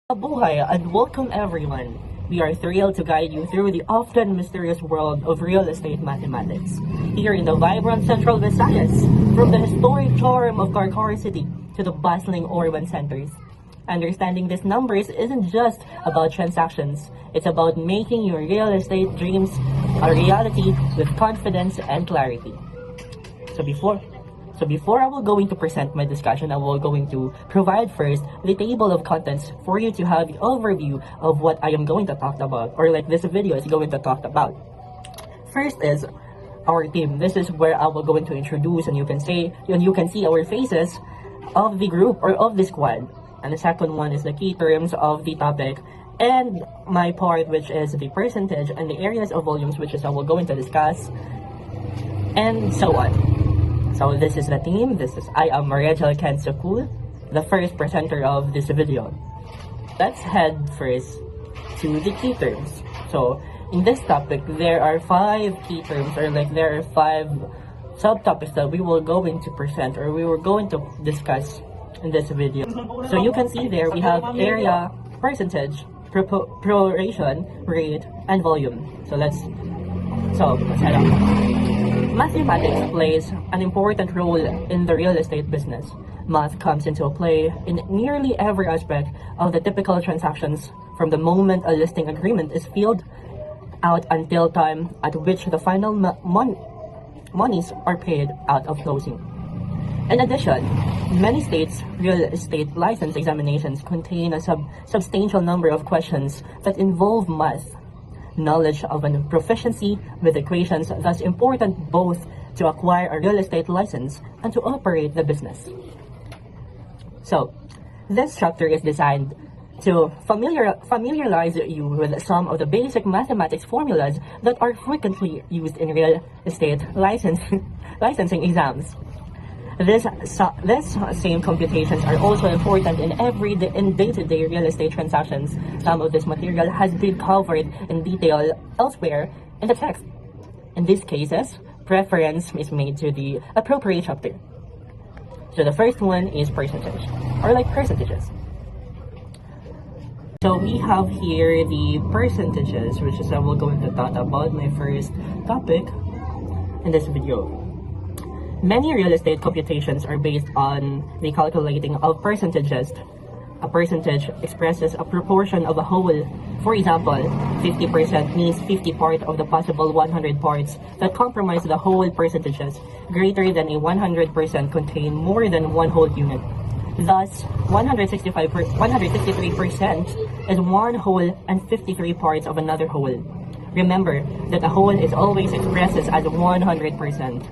Mabuhay and welcome everyone. We are thrilled to guide you through the often mysterious world of real estate mathematics. Here in the vibrant Central Visayas, from the historic charm of Carcar City to the bustling urban centers. Understanding these numbers isn't just about transactions, it's about making your real estate dreams a reality with confidence and clarity. So before I will going to present my discussion, I will going to provide first the table of contents for you to have the overview of what I am going to talk about, or like this video is going to talk about. First is our team. This is where I will going to introduce and you can see our faces of the group or of the squad. And the second one is the key terms of the topic, and my part, which is the percentage and the areas of volumes, which is I will going to discuss, and so on. So this is the team. I am Mariangel Kensokul, the first presenter of this video. Let's head first to the key terms. So in this topic, there are 5 key terms, or like there are 5 subtopics that we will going to present, or we were going to discuss in this video. So you can see there we have area, percentage, proration, rate, and volume. So let's head up. Mathematics plays an important role in the real estate business. Math comes into play in nearly every aspect of the typical transactions, from the moment a listing agreement is filled out until time at which the final monies are paid out of closing. In addition, many states' real estate license examinations contain a substantial number of questions that involve math, knowledge of and proficiency with equations, thus important both to acquire a real estate license and to operate the business. So, this chapter is designed to familiarize you with some of the basic mathematics formulas that are frequently used in real estate licensing exams. These same computations are also important in day-to-day real estate transactions. Some of this material has been covered in detail elsewhere in the text. In these cases, preference is made to the appropriate chapter. So the first one is percentage, or like percentages. So we have here the percentages, which is I will going to talk about my first topic in this video. Many real estate computations are based on the calculating of percentages. A percentage expresses a proportion of a whole. For example, 50% means 50 parts of the possible 100 parts that comprise the whole. Percentages greater than a 100% contain more than one whole unit. Thus, 163% is one whole and 53 parts of another whole. Remember that a whole is always expressed as 100%.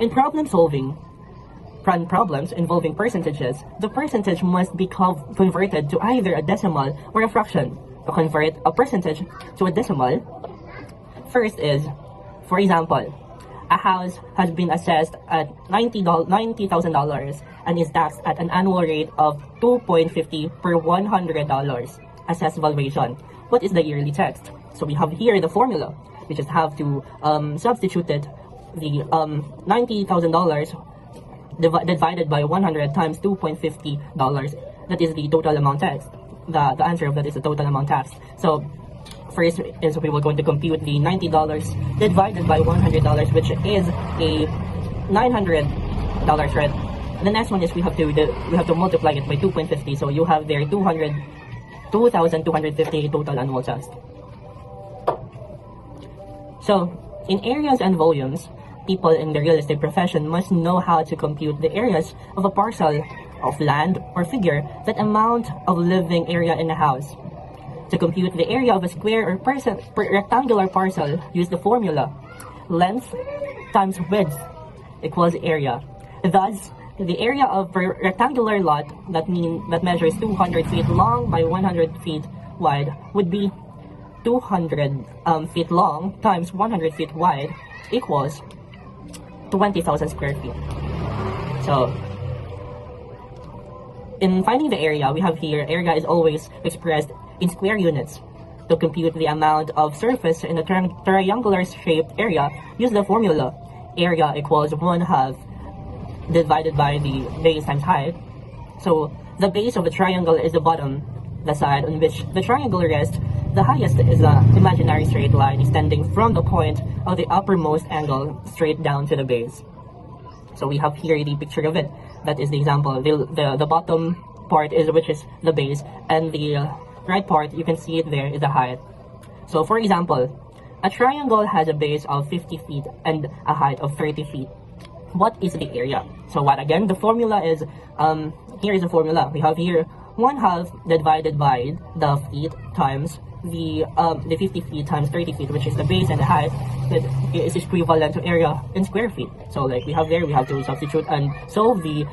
In problems involving percentages, the percentage must be converted to either a decimal or a fraction. To convert a percentage to a decimal, first is, for example, a house has been assessed at $90,000 and is taxed at an annual rate of $2.50 per $100 assessed valuation. What is the yearly text? So we have here the formula. We just have to substitute it. The $90,000 divided by 100 times $2.50, that is the total amount taxed. The answer of that is the total amount taxed. So first is we will going to compute the $90 divided by $100, which is a $900, right? The next one is we have to multiply it by 2.50, so you have there 2,250 total annual tax. So in areas and volumes, people in the real estate profession must know how to compute the areas of a parcel of land or figure that amount of living area in a house. To compute the area of a square or rectangular parcel, use the formula length times width equals area. Thus, the area of a rectangular lot that measures 200 feet long by 100 feet wide would be 200 feet long times 100 feet wide equals 20,000 square feet. So, in finding the area, we have here, area is always expressed in square units. To compute the amount of surface in a triangular shaped area, use the formula area equals 1/2 divided by the base times height. So, the base of a triangle is the bottom, the side on which the triangle rests. The highest is the imaginary straight line extending from the point of the uppermost angle straight down to the base. So we have here the picture of it. That is the example. The bottom part is which is the base, and the right part, you can see it there, is the height. So for example, a triangle has a base of 50 feet and a height of 30 feet. What is the area? So what again? The formula is, here is the formula. We have here 1/2 divided by the feet times the 50 feet times 30 feet, which is the base and the height, that is equivalent to area in square feet. So like we have there, we have to substitute and solve the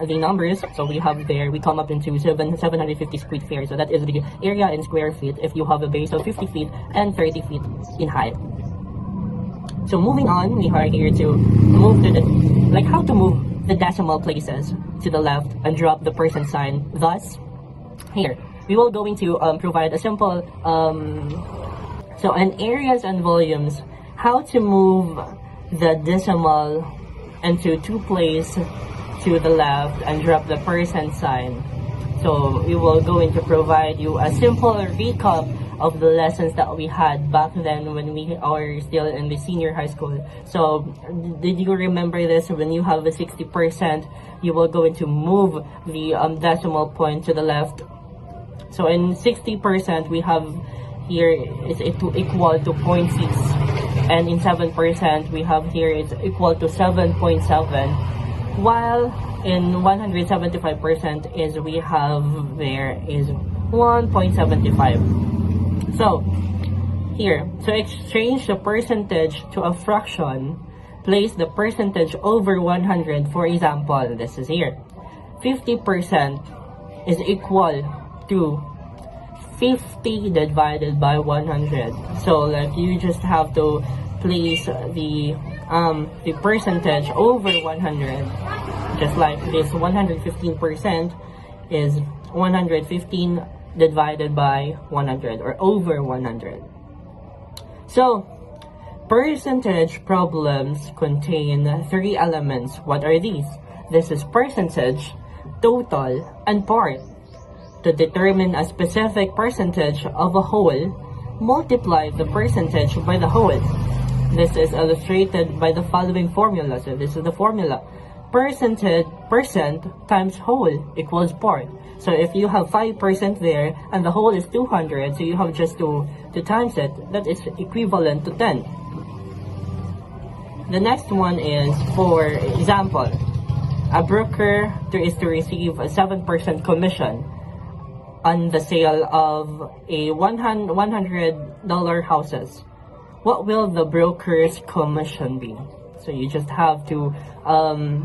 numbers. So we have there, we come up into 750 square feet. So that is the area in square feet if you have a base of 50 feet and 30 feet in height. So moving on, we are here to move to the, like how to move the decimal places to the left and drop the percent sign. Thus, here, we will going to provide a simple, so in areas and volumes, how to move the decimal into two places to the left and drop the percent sign. So we will going to provide you a simple recap of the lessons that we had back then when we are still in the senior high school. So did you remember this? When you have a 60%, you will going to move the decimal point to the left. So in 60%, we have here is equal to 0.6, and in 7% we have here is equal to 7.7, while in 175% is we have there is 1.75. So here, to exchange the percentage to a fraction, place the percentage over 100. For example, this is here, 50% is equal to 50 divided by 100. So like you just have to place the percentage over 100, just like this 115% is 115 divided by 100 or over 100. So percentage problems contain three elements. What are these? This is percentage, total, and part. To determine a specific percentage of a whole, multiply the percentage by the whole. This is illustrated by the following formula. So this is the formula. Percent times whole equals part. So if you have 5% there and the whole is 200, so you have just to times it. That is equivalent to 10. The next one is, for example, a broker is to receive a 7% commission on the sale of a $100 houses. What will the broker's commission be? So you just have to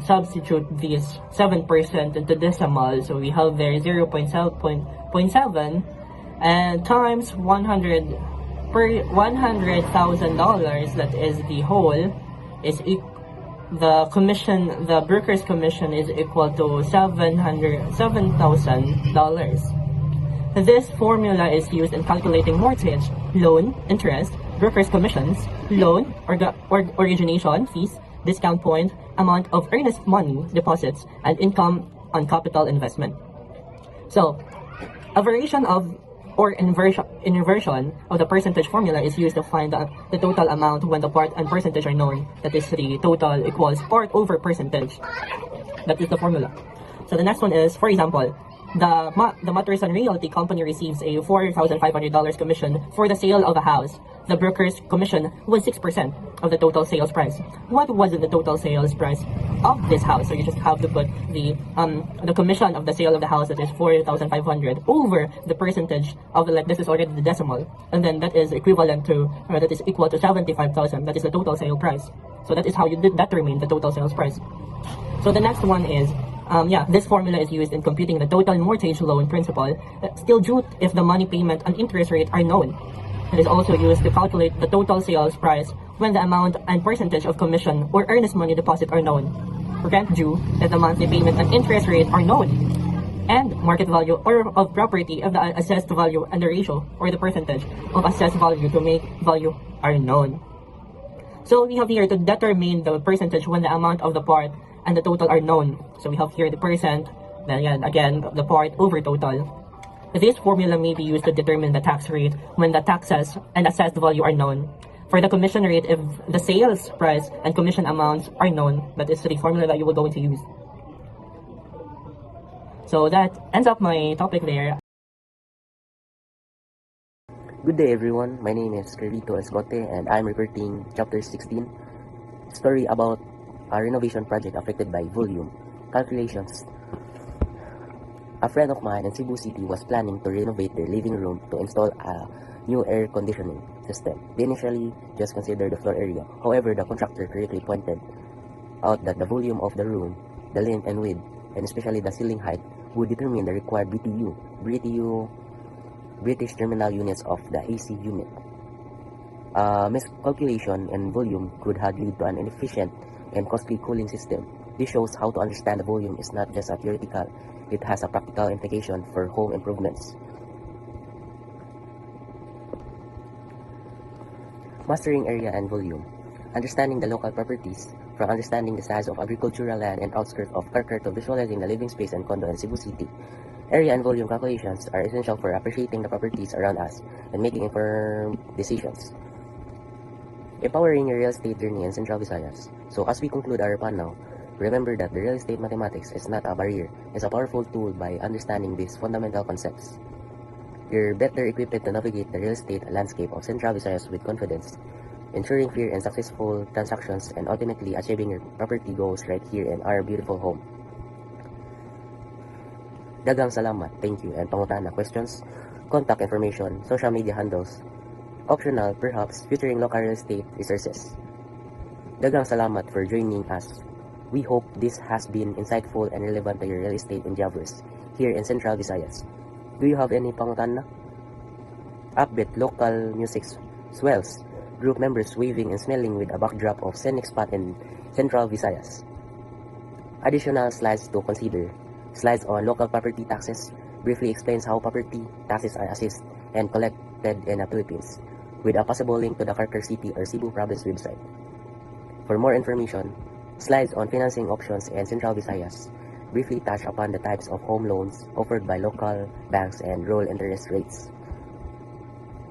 substitute this 7% into decimal. So we have there 0.7 and times 100 per $100,000. That is the whole. Is the commission, the broker's commission is equal to $7,000. This formula is used in calculating mortgage, loan, interest, broker's commissions, loan, origination fees, discount point, amount of earnest money deposits, and income on capital investment. So, a variation of or inversion of the percentage formula is used to find the total amount when the part and percentage are known. That is, the total equals part over percentage. That is the formula. So the next one is, for example, the Matterson Realty Company receives a $4,500 commission for the sale of a house. The broker's commission was 6% of the total sales price. What was the total sales price of this house? So you just have to put the commission of the sale of the house, that is 4,500, over the percentage of, like, this is already the decimal, and then that is equivalent to, that is equal to 75,000. That is the total sale price. So that is how you determine the total sales price. So the next one is, this formula is used in computing the total mortgage loan principal still due if the money payment and interest rate are known. It is also used to calculate the total sales price when the amount and percentage of commission or earnest money deposit are known. Rent due if the monthly payment and interest rate are known. And market value or of property of the assessed value and the ratio or the percentage of assessed value to make value are known. So we have here to determine the percentage when the amount of the part and the total are known. So we have here the percent, then again the part over total. This formula may be used to determine the tax rate when the taxes and assessed value are known. For the commission rate, if the sales price and commission amounts are known, that is the formula that you will going to use. So that ends up my topic there. Good day everyone, my name is Carlito Escote and I'm reporting Chapter 16, story about a renovation project affected by volume calculations. A friend of mine in Cebu City was planning to renovate their living room to install a new air conditioning system. They initially just considered the floor area. However, the contractor correctly pointed out that the volume of the room, the length and width, and especially the ceiling height would determine the required BTU, British Terminal Units of the AC unit. Miscalculation in volume could have led to an inefficient and costly cooling system. This shows how to understand the volume is not just a theoretical, it has a practical implication for home improvements. Mastering area and volume. Understanding the local properties, from understanding the size of agricultural land and outskirts of Karkar to visualizing the living space and condo in Cebu City. Area and volume calculations are essential for appreciating the properties around us and making informed decisions. Empowering your real estate journey in Central Visayas. So as we conclude our panel, remember that the real estate mathematics is not a barrier, it's a powerful tool. By understanding these fundamental concepts, you're better equipped to navigate the real estate landscape of Central Visayas with confidence, ensuring fair and successful transactions and ultimately achieving your property goals right here in our beautiful home. Daghang salamat, thank you, and pangutana questions, contact information, social media handles, optional perhaps featuring local real estate resources. Daghang salamat for joining us. We hope this has been insightful and relevant to your real estate endeavors here in Central Visayas. Do you have any pangutana? Upbeat local music swells, group members waving and smelling with a backdrop of scenic spot in Central Visayas. Additional slides to consider. Slides on local property taxes briefly explains how property taxes are assessed and collected in the Philippines, with a possible link to the Karkar City or Cebu Province website. For more information, slides on financing options in Central Visayas briefly touch upon the types of home loans offered by local banks and roll interest rates.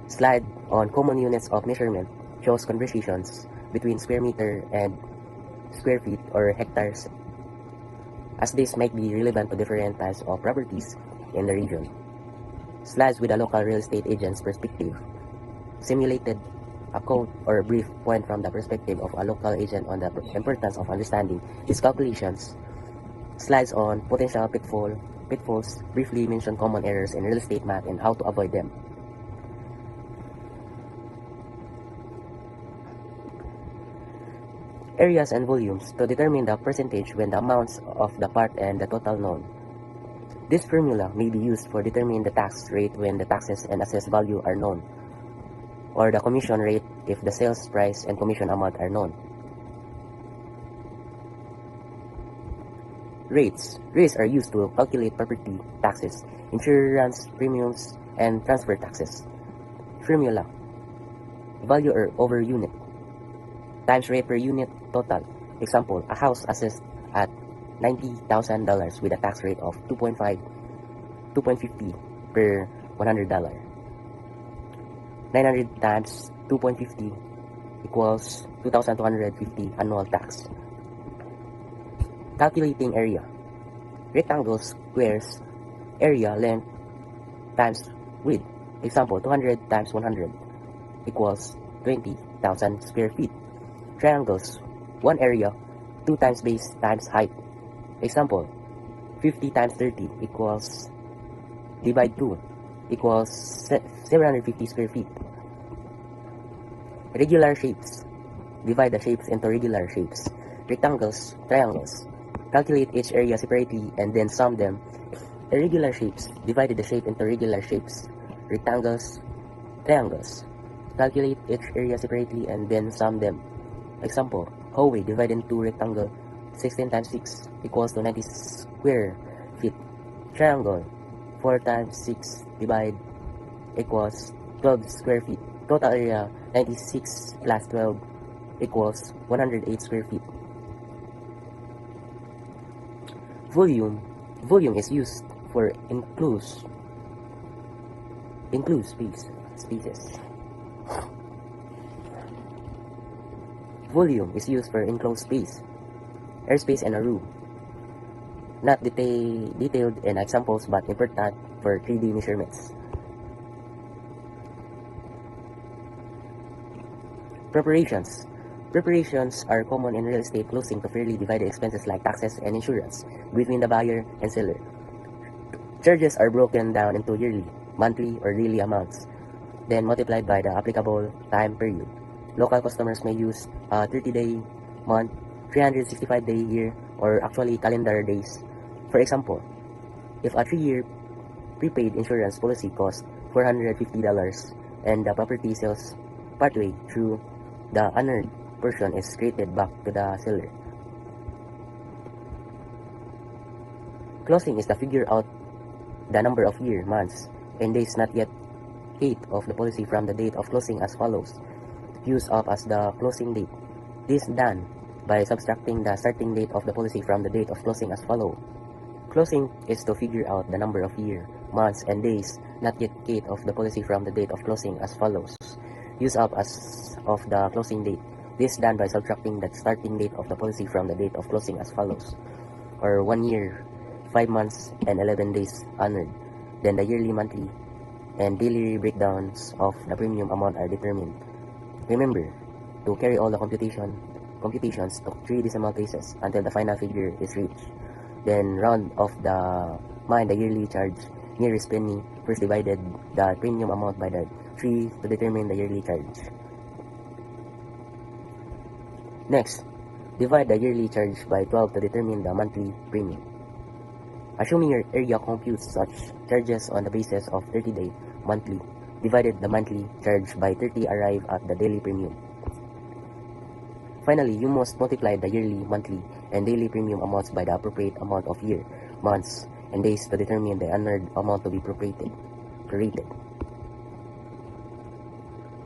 Slide on common units of measurement shows conversions between square meter and square feet or hectares, as this might be relevant to different types of properties in the region. Slides with a local real estate agent's perspective simulated a quote or brief point from the perspective of a local agent on the importance of understanding these calculations. Slides on potential pitfalls briefly mention common errors in real estate math and how to avoid them. Areas and volumes to determine the percentage when the amounts of the part and the total known. This formula may be used for determining the tax rate when the taxes and assessed value are known, or the commission rate if the sales price and commission amount are known. Rates are used to calculate property taxes, insurance premiums, and transfer taxes. Formula: value over unit times rate per unit total. Example, a house assessed at $90,000 with a tax rate of 2.50 per $100. 900 times 2.50 equals 2,250 annual tax. Calculating area. Rectangles, squares, area, length times width. Example, 200 times 100 equals 20,000 square feet. Triangles, one area, 2 times base times height. Example, 50 times 30 equals, divide 2 equals 750 square feet. Regular shapes. Divide the shapes into regular shapes. Rectangles, triangles. Calculate each area separately and then sum them. Irregular shapes. Divide the shape into regular shapes. Rectangles, triangles. Calculate each area separately and then sum them. Example, hallway divided into rectangle. 16 times 6 equals to 90 square feet. Triangle, 4 times 6 divide equals 12 square feet. Total area, 96 plus 12 equals 108 square feet. Volume is used for enclosed includes spaces. Volume is used for enclosed space, airspace in a room. Not detailed in examples but important for 3D measurements. Preparations. Preparations are common in real estate closing to fairly divide expenses like taxes and insurance between the buyer and seller. Charges are broken down into yearly, monthly, or daily amounts, then multiplied by the applicable time period. Local customers may use a 30-day month, 365-day year, or actually calendar days. For example, if a 3-year prepaid insurance policy costs $450 and the property sells partway through, the unearned portion is credited back to the seller. Closing is to figure out the number of year, months, and days not yet paid of the policy from the date of closing as follows. Use up as the closing date. This done by subtracting the starting date of the policy from the date of closing as follows. Closing is to figure out the number of year, months, and days not yet paid of the policy from the date of closing as follows. Use up as of the closing date. This done by subtracting the starting date of the policy from the date of closing as follows. Or 1 year, 5 months, and 11 days unearned. Then the yearly, monthly, and daily breakdowns of the premium amount are determined. Remember to carry all the computations to 3 decimal places until the final figure is reached. Then round off the yearly charge nearest penny. First divided the premium amount by the 3 to determine the yearly charge. Next, divide the yearly charge by 12 to determine the monthly premium. Assuming your area computes such charges on the basis of 30-day monthly, divided the monthly charge by 30 arrive at the daily premium. Finally, you must multiply the yearly, monthly, and daily premium amounts by the appropriate amount of year, months, and days to determine the unearned amount to be prorated.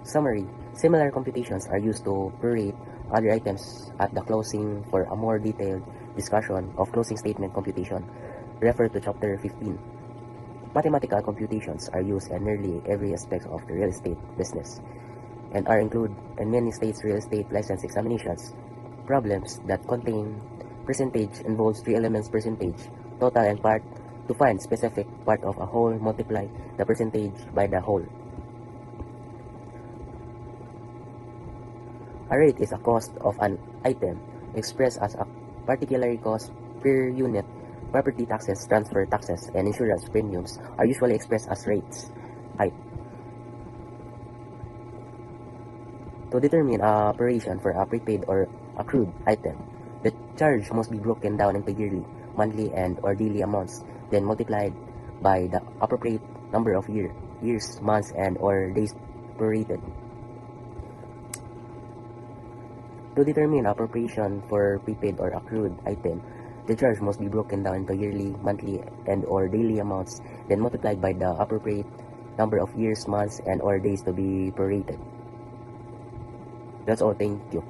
Summary. Similar computations are used to prorate other items at the closing. For a more detailed discussion of closing statement computation, refer to Chapter 15. Mathematical computations are used in nearly every aspect of the real estate business and are included in many states' real estate license examinations. Problems that contain percentage involves 3 elements: percentage, total, and part. To find specific part of a whole, multiply the percentage by the whole. A rate is a cost of an item expressed as a particular cost per unit. Property taxes, transfer taxes, and insurance premiums are usually expressed as rates. To determine a operation for a prepaid or accrued item, the charge must be broken down into yearly, monthly, and or daily amounts, then multiplied by the appropriate number of years, months, and or days prorated. To determine appropriation for prepaid or accrued item, the charge must be broken down into yearly, monthly, and or daily amounts, then multiplied by the appropriate number of years, months, and or days to be prorated. That's all. Thank you.